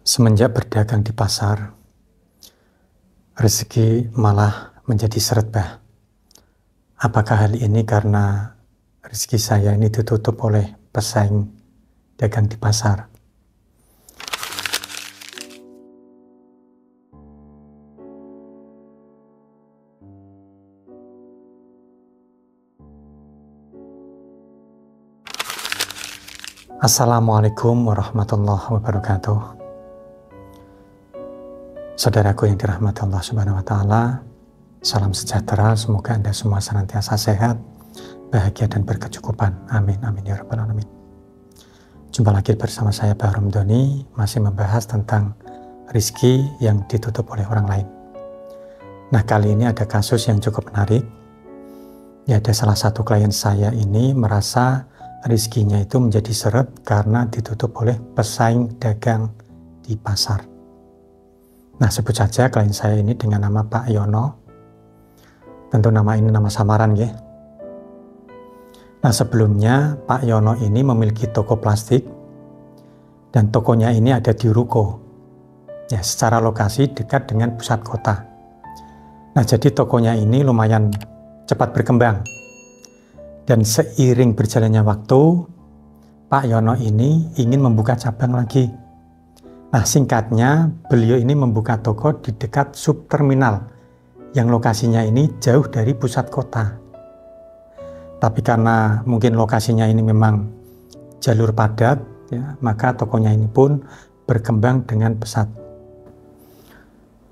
Semenjak berdagang di pasar, rezeki malah menjadi seret, Bah. Apakah hal ini karena rezeki saya ini ditutup oleh pesaing dagang di pasar? Assalamualaikum warahmatullahi wabarakatuh. Saudaraku yang dirahmati Allah Subhanahu wa Ta'ala, salam sejahtera, semoga Anda semua senantiasa sehat, bahagia dan berkecukupan. Amin, amin ya rabbal alamin. Jumpa lagi bersama saya Bah Romdoni, masih membahas tentang rizki yang ditutup oleh orang lain. Nah, kali ini ada kasus yang cukup menarik. Ya, ada salah satu klien saya ini merasa rizkinya itu menjadi seret karena ditutup oleh pesaing dagang di pasar. Nah, sebut saja klien saya ini dengan nama Pak Yono. Tentu nama ini nama samaran ya. Nah, sebelumnya Pak Yono ini memiliki toko plastik dan tokonya ini ada di Ruko. Ya, secara lokasi dekat dengan pusat kota. Nah, jadi tokonya ini lumayan cepat berkembang. Dan seiring berjalannya waktu, Pak Yono ini ingin membuka cabang lagi. Nah, singkatnya, beliau ini membuka toko di dekat subterminal yang lokasinya ini jauh dari pusat kota. Tapi karena mungkin lokasinya ini memang jalur padat, ya, maka tokonya ini pun berkembang dengan pesat.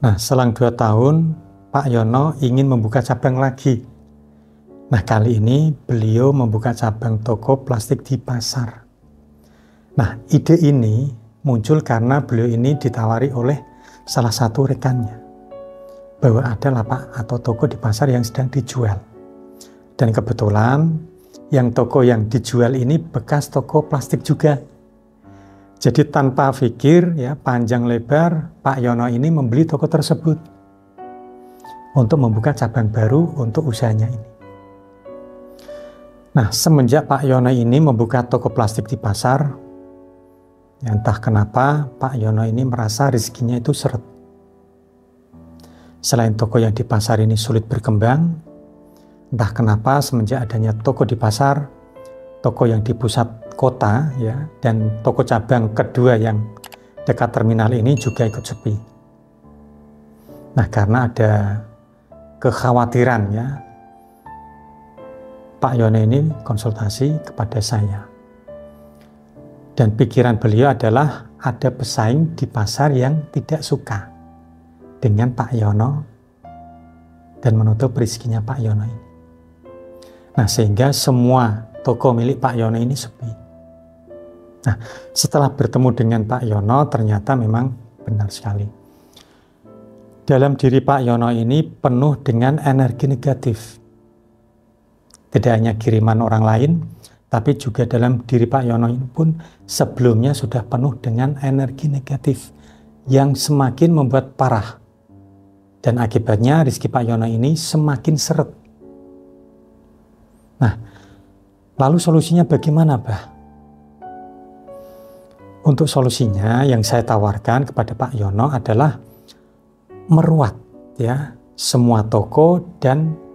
Nah, selang 2 tahun, Pak Yono ingin membuka cabang lagi. Nah, kali ini beliau membuka cabang toko plastik di pasar. Nah, ide ini muncul karena beliau ini ditawari oleh salah satu rekannya bahwa ada lapak atau toko di pasar yang sedang dijual. Dan kebetulan yang toko yang dijual ini bekas toko plastik juga. Jadi tanpa pikir ya panjang lebar, Pak Yono ini membeli toko tersebut untuk membuka cabang baru untuk usahanya ini. Nah, semenjak Pak Yono ini membuka toko plastik di pasar, ya, entah kenapa Pak Yono ini merasa rezekinya itu seret. Selain toko yang di pasar ini sulit berkembang, entah kenapa semenjak adanya toko di pasar, toko yang di pusat kota ya, dan toko cabang kedua yang dekat terminal ini juga ikut sepi. Nah, karena ada kekhawatiran ya, Pak Yono ini konsultasi kepada saya. Dan pikiran beliau adalah ada pesaing di pasar yang tidak suka dengan Pak Yono dan menutup rezekinya Pak Yono ini. Nah, sehingga semua toko milik Pak Yono ini sepi. Nah, setelah bertemu dengan Pak Yono, ternyata memang benar sekali. Dalam diri Pak Yono ini penuh dengan energi negatif. Tidak hanya kiriman orang lain, tapi juga dalam diri Pak Yono ini pun sebelumnya sudah penuh dengan energi negatif yang semakin membuat parah. Dan akibatnya rezeki Pak Yono ini semakin seret. Nah, lalu solusinya bagaimana, Bah? Untuk solusinya yang saya tawarkan kepada Pak Yono adalah meruat ya semua toko dan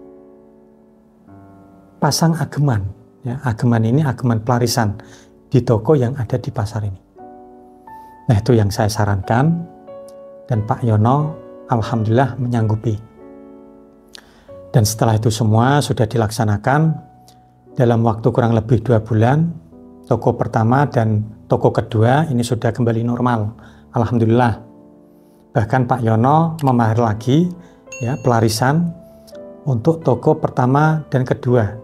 pasang ageman. Ya, ageman ini ageman pelarisan di toko yang ada di pasar ini. Nah, itu yang saya sarankan dan Pak Yono alhamdulillah menyanggupi. Dan setelah itu semua sudah dilaksanakan dalam waktu kurang lebih 2 bulan, toko pertama dan toko kedua ini sudah kembali normal. Alhamdulillah. Bahkan Pak Yono memahir lagi ya pelarisan untuk toko pertama dan kedua.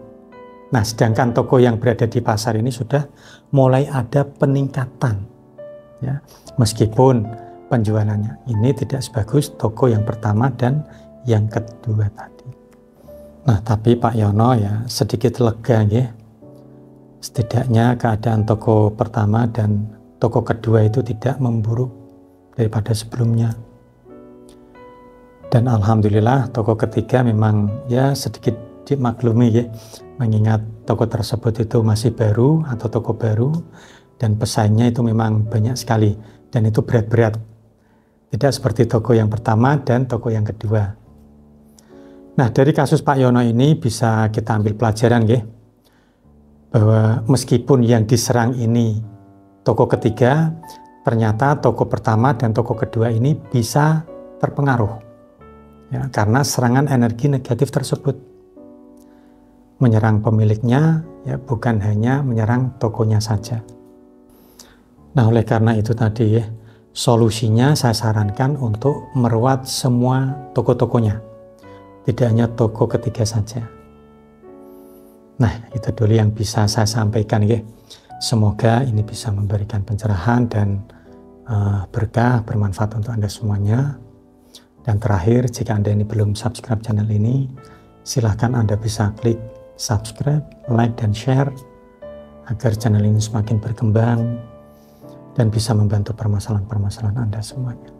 Nah, sedangkan toko yang berada di pasar ini sudah mulai ada peningkatan, ya, meskipun penjualannya ini tidak sebagus toko yang pertama dan yang kedua tadi. Nah, tapi Pak Yono ya sedikit lega ya, setidaknya keadaan toko pertama dan toko kedua itu tidak memburuk daripada sebelumnya. Dan alhamdulillah toko ketiga memang ya sedikit dimaklumi ya, mengingat toko tersebut itu masih baru atau toko baru dan pesaingnya itu memang banyak sekali dan itu berat-berat Tidak seperti toko yang pertama dan toko yang kedua. Nah, dari kasus Pak Yono ini bisa kita ambil pelajaran ya, bahwa meskipun yang diserang ini toko ketiga, ternyata toko pertama dan toko kedua ini bisa terpengaruh ya, karena serangan energi negatif tersebut. Menyerang pemiliknya ya, bukan hanya menyerang tokonya saja. Nah, oleh karena itu tadi ya, solusinya saya sarankan untuk merawat semua toko-tokonya, tidak hanya toko ketiga saja. Nah, itu dulu yang bisa saya sampaikan ya. Semoga ini bisa memberikan pencerahan dan berkah, bermanfaat untuk Anda semuanya. Dan terakhir, jika Anda ini belum subscribe channel ini, silahkan Anda bisa klik subscribe, like, dan share agar channel ini semakin berkembang dan bisa membantu permasalahan-permasalahan Anda semuanya.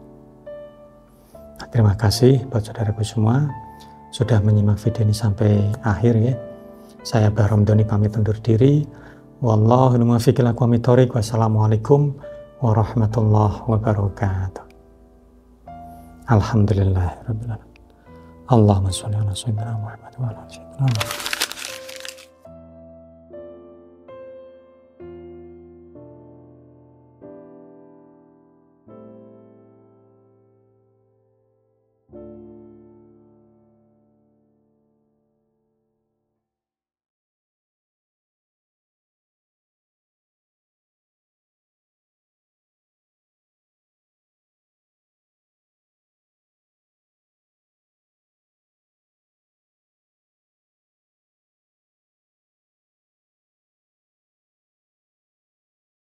Nah, terima kasih buat saudaraku semua sudah menyimak video ini sampai akhir ya. Saya Bahrom Doni pamit undur diri. Wallahul muwaffiq ila aqwamit thoriq. Wassalamualaikum warahmatullahi wabarakatuh. Alhamdulillahirabbil alamin. Allahumma shalli ala sayyidina Muhammad wa ala ali sayyidina Muhammad.